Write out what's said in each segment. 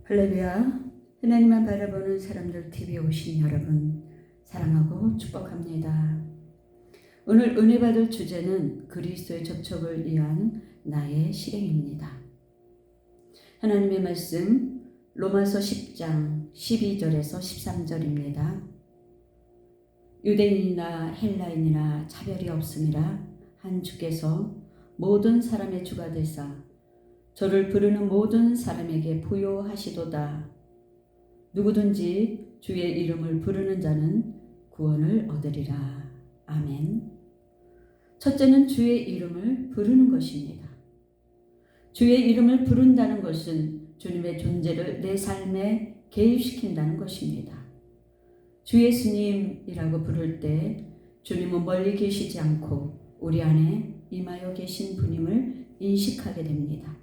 할렐루야. 하나님만 바라보는 사람들 TV에 오신 여러분 사랑하고 축복합니다. 오늘 은혜 받을 주제는 그리스도의 접촉을 위한 나의 실행입니다. 하나님의 말씀 로마서 10장 12절에서 13절입니다. 유대인이나 헬라인이나 차별이 없음이라 한 주께서 모든 사람의 주가 되사 저를 부르는 모든 사람에게 부요하시도다. 누구든지 주의 이름을 부르는 자는 구원을 얻으리라. 아멘. 첫째는 주의 이름을 부르는 것입니다. 주의 이름을 부른다는 것은 주님의 존재를 내 삶에 개입시킨다는 것입니다. 주 예수님이라고 부를 때 주님은 멀리 계시지 않고 우리 안에 임하여 계신 분임을 인식하게 됩니다.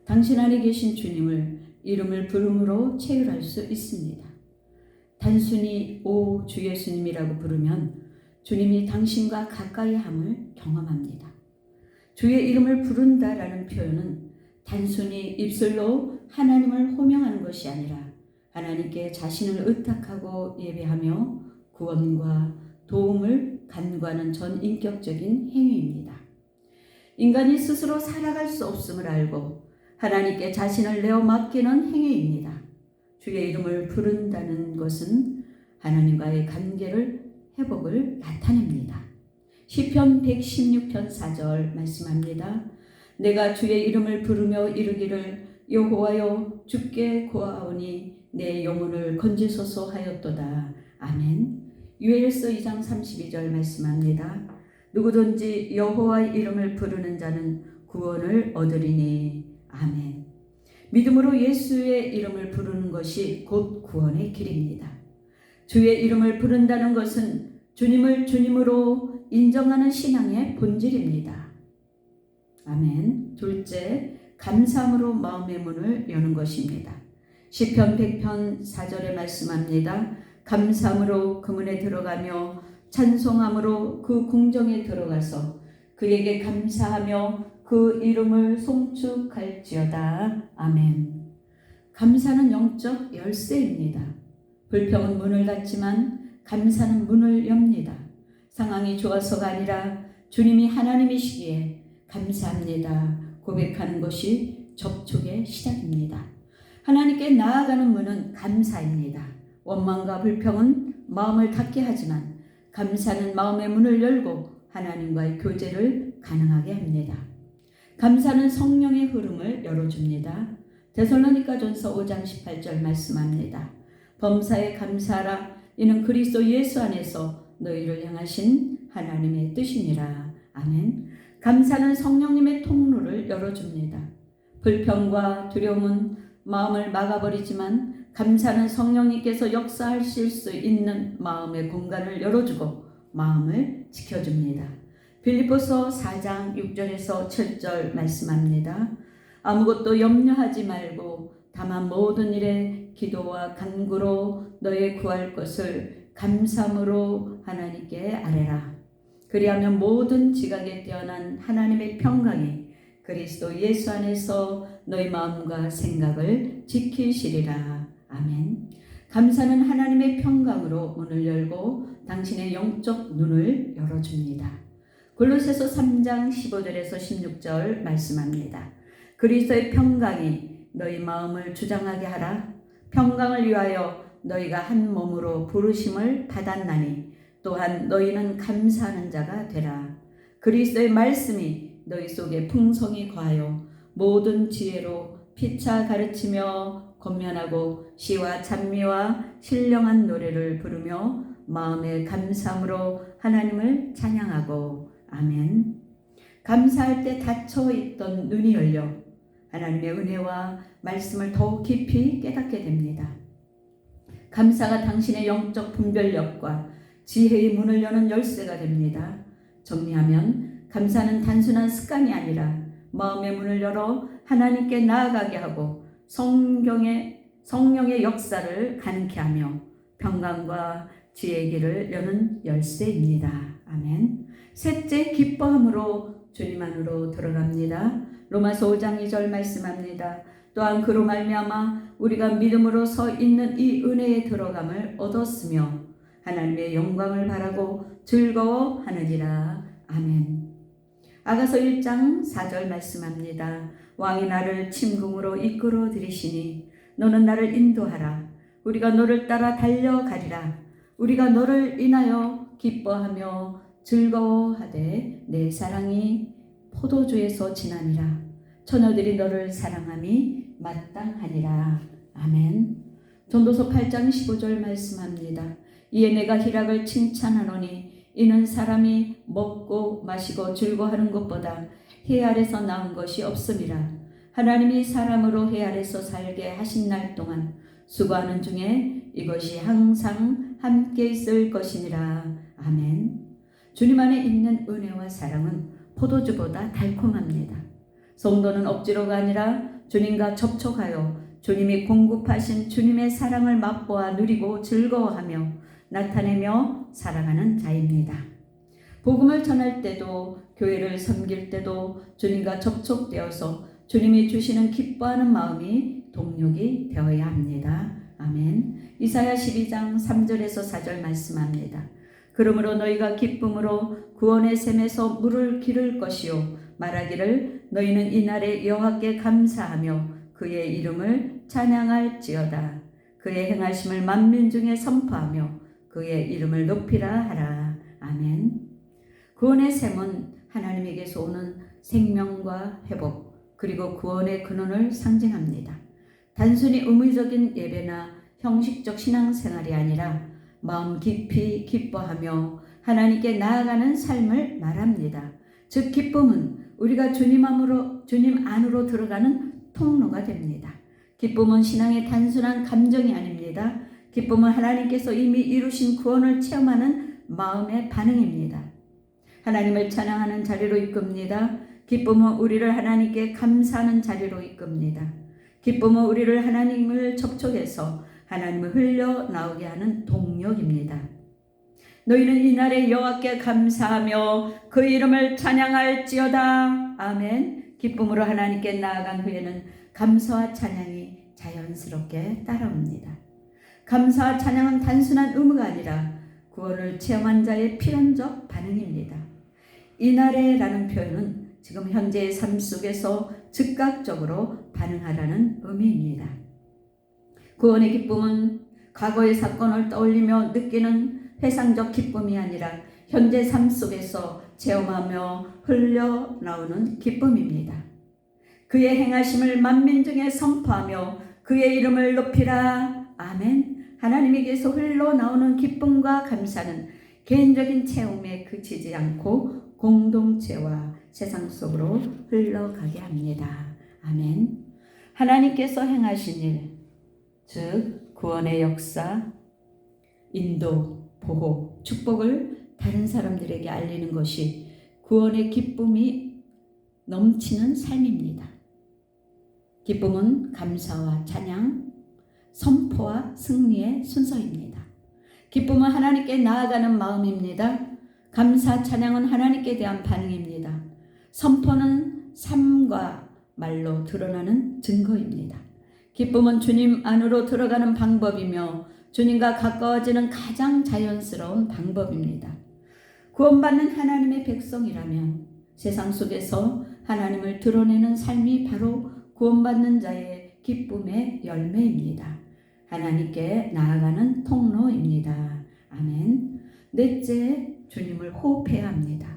당신 안에 계신 주님을 이름을 부름으로 체휼할 수 있습니다. 단순히 오 주 예수님이라고 부르면 주님이 당신과 가까이 함을 경험합니다. 주의 이름을 부른다라는 표현은 단순히 입술로 하나님을 호명하는 것이 아니라 하나님께 자신을 의탁하고 예배하며 구원과 도움을 간구하는 전인격적인 행위입니다. 인간이 스스로 살아갈 수 없음을 알고 하나님께 자신을 내어 맡기는 행위입니다. 주의 이름을 부른다는 것은 하나님과의 관계를 회복을 나타냅니다. 시편 116편 4절 말씀합니다. 내가 주의 이름을 부르며 이르기를 여호와여 주께 고하오니 내 영혼을 건지소서 하였도다. 아멘. 유엘서 2장 32절 말씀합니다. 누구든지 여호와의 이름을 부르는 자는 구원을 얻으리니. 아멘. 믿음으로 예수의 이름을 부르는 것이 곧 구원의 길입니다. 주의 이름을 부른다는 것은 주님을 주님으로 인정하는 신앙의 본질입니다. 아멘. 둘째, 감사함으로 마음의 문을 여는 것입니다. 시편 100편 4절에 말씀합니다. 감사함으로 그 문에 들어가며 찬송함으로 그 궁정에 들어가서 그에게 감사하며 그 이름을 송축할지어다. 아멘. 감사는 영적 열쇠입니다. 불평은 문을 닫지만 감사는 문을 엽니다. 상황이 좋아서가 아니라 주님이 하나님이시기에 감사합니다 고백하는 것이 접촉의 시작입니다. 하나님께 나아가는 문은 감사입니다. 원망과 불평은 마음을 닫게 하지만 감사는 마음의 문을 열고 하나님과의 교제를 가능하게 합니다. 감사는 성령의 흐름을 열어줍니다. 데살로니가전서 5장 18절 말씀합니다. 범사에 감사하라. 이는 그리스도 예수 안에서 너희를 향하신 하나님의 뜻이니라. 아멘. 감사는 성령님의 통로를 열어줍니다. 불평과 두려움은 마음을 막아버리지만 감사는 성령님께서 역사하실 수 있는 마음의 공간을 열어주고 마음을 지켜줍니다. 빌립보서 4장 6절에서 7절 말씀합니다. 아무것도 염려하지 말고 다만 모든 일에 기도와 간구로 너의 구할 것을 감사함으로 하나님께 아뢰라. 그리하면 모든 지각에 뛰어난 하나님의 평강이 그리스도 예수 안에서 너희 마음과 생각을 지키시리라. 아멘. 감사는 하나님의 평강으로 문을 열고 당신의 영적 눈을 열어줍니다. 골로새서 3장 15절에서 16절 말씀합니다. 그리스도의 평강이 너희 마음을 주장하게 하라. 평강을 위하여 너희가 한 몸으로 부르심을 받았나니 또한 너희는 감사하는 자가 되라. 그리스도의 말씀이 너희 속에 풍성히 거하여 모든 지혜로 피차 가르치며 권면하고 시와 찬미와 신령한 노래를 부르며 마음의 감사함으로 하나님을 찬양하고. 아멘. 감사할 때 닫혀있던 눈이 열려 하나님의 은혜와 말씀을 더욱 깊이 깨닫게 됩니다. 감사가 당신의 영적 분별력과 지혜의 문을 여는 열쇠가 됩니다. 정리하면 감사는 단순한 습관이 아니라 마음의 문을 열어 하나님께 나아가게 하고 성령의 역사를 가능케 하며 평강과 지혜의 길을 여는 열쇠입니다. 아멘. 셋째, 기뻐함으로 주님 안으로 들어갑니다. 로마서 5장 2절 말씀합니다. 또한 그로 말미암아 우리가 믿음으로 서 있는 이 은혜에 들어감을 얻었으며 하나님의 영광을 바라고 즐거워하느니라. 아멘. 아가서 1장 4절 말씀합니다. 왕이 나를 침궁으로 이끌어 들이시니 너는 나를 인도하라. 우리가 너를 따라 달려가리라. 우리가 너를 인하여 기뻐하며 즐거워하되 내 사랑이 포도주에서 지나니라. 처녀들이 너를 사랑함이 마땅하니라. 아멘. 전도서 8장 15절 말씀합니다. 이에 내가 희락을 칭찬하노니 이는 사람이 먹고 마시고 즐거워하는 것보다 해 아래서 나은 것이 없음이라. 하나님이 사람으로 해 아래서 살게 하신 날 동안 수고하는 중에 이것이 항상 함께 있을 것이니라. 아멘. 주님 안에 있는 은혜와 사랑은 포도주보다 달콤합니다. 성도는 억지로가 아니라 주님과 접촉하여 주님이 공급하신 주님의 사랑을 맛보아 누리고 즐거워하며 나타내며 살아가는 자입니다. 복음을 전할 때도 교회를 섬길 때도 주님과 접촉되어서 주님이 주시는 기뻐하는 마음이 동력이 되어야 합니다. 아멘. 이사야 12장 3절에서 4절 말씀합니다. 그러므로 너희가 기쁨으로 구원의 샘에서 물을 기를 것이요 말하기를 너희는 이날에 여호와께 감사하며 그의 이름을 찬양할지어다. 그의 행하심을 만민 중에 선포하며 그의 이름을 높이라 하라. 아멘. 구원의 샘은 하나님에게서 오는 생명과 회복 그리고 구원의 근원을 상징합니다. 단순히 의무적인 예배나 형식적 신앙생활이 아니라 마음 깊이 기뻐하며 하나님께 나아가는 삶을 말합니다. 즉 기쁨은 우리가 주님 안으로 들어가는 통로가 됩니다. 기쁨은 신앙의 단순한 감정이 아닙니다. 기쁨은 하나님께서 이미 이루신 구원을 체험하는 마음의 반응입니다. 하나님을 찬양하는 자리로 이끕니다. 기쁨은 우리를 하나님께 감사하는 자리로 이끕니다. 기쁨은 우리를 하나님을 접촉해서 하나님을 흘려나오게 하는 동력입니다. 너희는 이날에 여호와께 감사하며 그 이름을 찬양할지어다. 아멘. 기쁨으로 하나님께 나아간 후에는 감사와 찬양이 자연스럽게 따라옵니다. 감사와 찬양은 단순한 의무가 아니라 구원을 체험한 자의 필연적 반응입니다. 이날에라는 표현은 지금 현재의 삶 속에서 즉각적으로 반응하라는 의미입니다. 구원의 기쁨은 과거의 사건을 떠올리며 느끼는 회상적 기쁨이 아니라 현재 삶 속에서 체험하며 흘러나오는 기쁨입니다. 그의 행하심을 만민 중에 선포하며 그의 이름을 높이라. 아멘. 하나님에게서 흘러나오는 기쁨과 감사는 개인적인 체험에 그치지 않고 공동체와 세상 속으로 흘러가게 합니다. 아멘. 하나님께서 행하신 일, 즉 구원의 역사, 인도, 보호, 축복을 다른 사람들에게 알리는 것이 구원의 기쁨이 넘치는 삶입니다. 기쁨은 감사와 찬양, 선포와 승리의 순서입니다. 기쁨은 하나님께 나아가는 마음입니다. 감사, 찬양은 하나님께 대한 반응입니다. 선포는 삶과 말로 드러나는 증거입니다. 기쁨은 주님 안으로 들어가는 방법이며 주님과 가까워지는 가장 자연스러운 방법입니다. 구원받는 하나님의 백성이라면 세상 속에서 하나님을 드러내는 삶이 바로 구원받는 자의 기쁨의 열매입니다. 하나님께 나아가는 통로입니다. 아멘. 넷째, 주님을 호흡해야 합니다.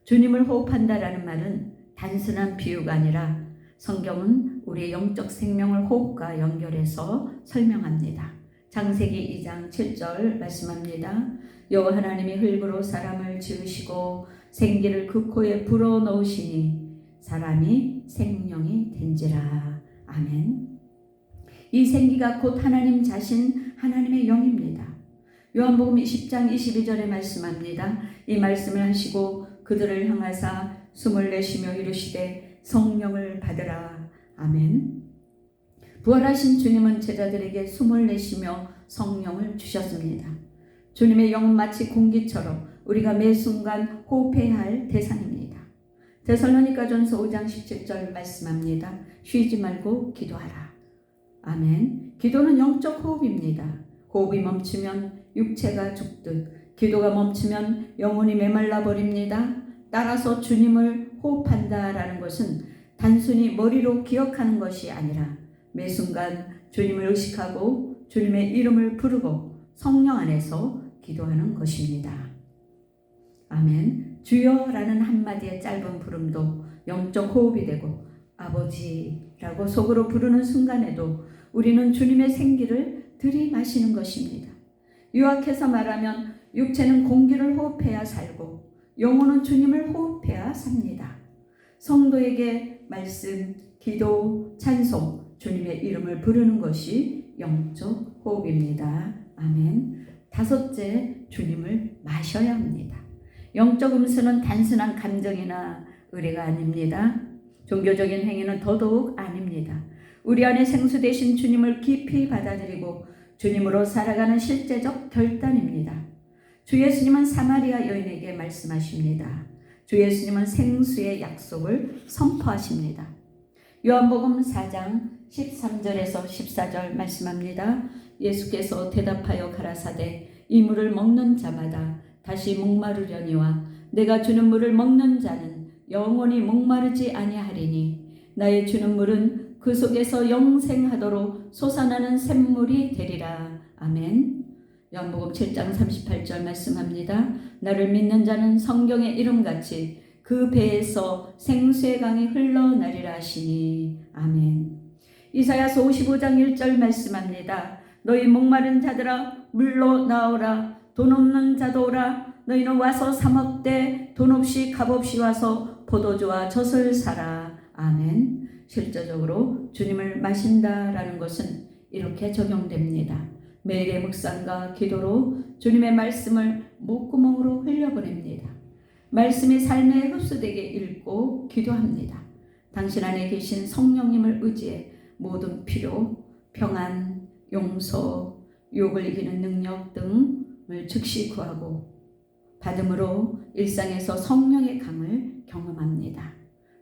주님을 호흡한다라는 말은 단순한 비유가 아니라 성경은 우리의 영적 생명을 호흡과 연결해서 설명합니다. 창세기 2장 7절 말씀합니다. 여호와 하나님이 흙으로 사람을 지으시고 생기를 그 코에 불어넣으시니 사람이 생명이 된지라. 아멘. 이 생기가 곧 하나님 자신 하나님의 영입니다. 요한복음 20장 22절에 말씀합니다. 이 말씀을 하시고 그들을 향하사 숨을 내쉬며 이르시되 성령을 받으라. 아멘. 부활하신 주님은 제자들에게 숨을 내쉬며 성령을 주셨습니다. 주님의 영은 마치 공기처럼 우리가 매 순간 호흡해야 할 대상입니다. 데살로니가전서 5장 17절 말씀합니다. 쉬지 말고 기도하라. 아멘. 기도는 영적 호흡입니다. 호흡이 멈추면 육체가 죽듯 기도가 멈추면 영혼이 메말라 버립니다. 따라서 주님을 호흡한다라는 것은 단순히 머리로 기억하는 것이 아니라 매 순간 주님을 의식하고 주님의 이름을 부르고 성령 안에서 기도하는 것입니다. 아멘. 주여라는 한마디의 짧은 부름도 영적 호흡이 되고 아버지라고 속으로 부르는 순간에도 우리는 주님의 생기를 들이마시는 것입니다. 요약해서 말하면 육체는 공기를 호흡해야 살고 영혼은 주님을 호흡해야 삽니다. 성도에게 말씀, 기도, 찬송, 주님의 이름을 부르는 것이 영적 호흡입니다. 아멘. 다섯째, 주님을 마셔야 합니다. 영적 음수는 단순한 감정이나 의례가 아닙니다. 종교적인 행위는 더더욱 아닙니다. 우리 안에 생수되신 주님을 깊이 받아들이고 주님으로 살아가는 실제적 결단입니다. 주 예수님은 사마리아 여인에게 말씀하십니다. 주 예수님은 생수의 약속을 선포하십니다. 요한복음 4장 13절에서 14절 말씀합니다. 예수께서 대답하여 가라사대 이 물을 먹는 자마다 다시 목마르려니와 내가 주는 물을 먹는 자는 영원히 목마르지 아니하리니 나의 주는 물은 그 속에서 영생하도록 솟아나는 샘물이 되리라. 아멘. 요한복음 7장 38절 말씀합니다. 나를 믿는 자는 성경의 이름같이 그 배에서 생수의 강이 흘러나리라 하시니. 아멘. 이사야서 55장 1절 말씀합니다. 너희 목마른 자들아 물로 나오라. 돈 없는 자도 오라. 너희는 와서 사 먹되 돈 없이 값 없이 와서 포도주와 젖을 사라. 아멘. 실제적으로 주님을 마신다라는 것은 이렇게 적용됩니다. 매일의 묵상과 기도로 주님의 말씀을 목구멍으로 흘려보냅니다. 말씀이 삶에 흡수되게 읽고 기도합니다. 당신 안에 계신 성령님을 의지해 모든 필요, 평안, 용서, 욕을 이기는 능력 등을 즉시 구하고 받음으로 일상에서 성령의 강을 경험합니다.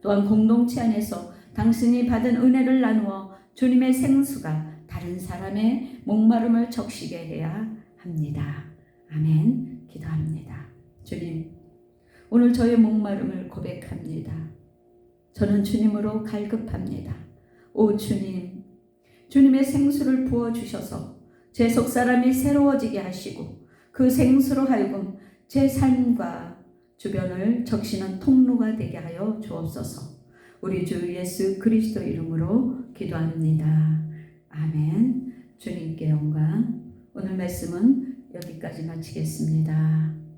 또한 공동체 안에서 당신이 받은 은혜를 나누어 주님의 생수가 다른 사람의 목마름을 적시게 해야 합니다. 아멘. 기도합니다. 주님, 오늘 저의 목마름을 고백합니다. 저는 주님으로 갈급합니다. 오 주님, 주님의 생수를 부어주셔서 제 속사람이 새로워지게 하시고 그 생수로 하여금 제 삶과 주변을 적시는 통로가 되게 하여 주옵소서. 우리 주 예수 그리스도 이름으로 기도합니다. 아멘. 주님께 영광. 오늘 말씀은 여기까지 마치겠습니다.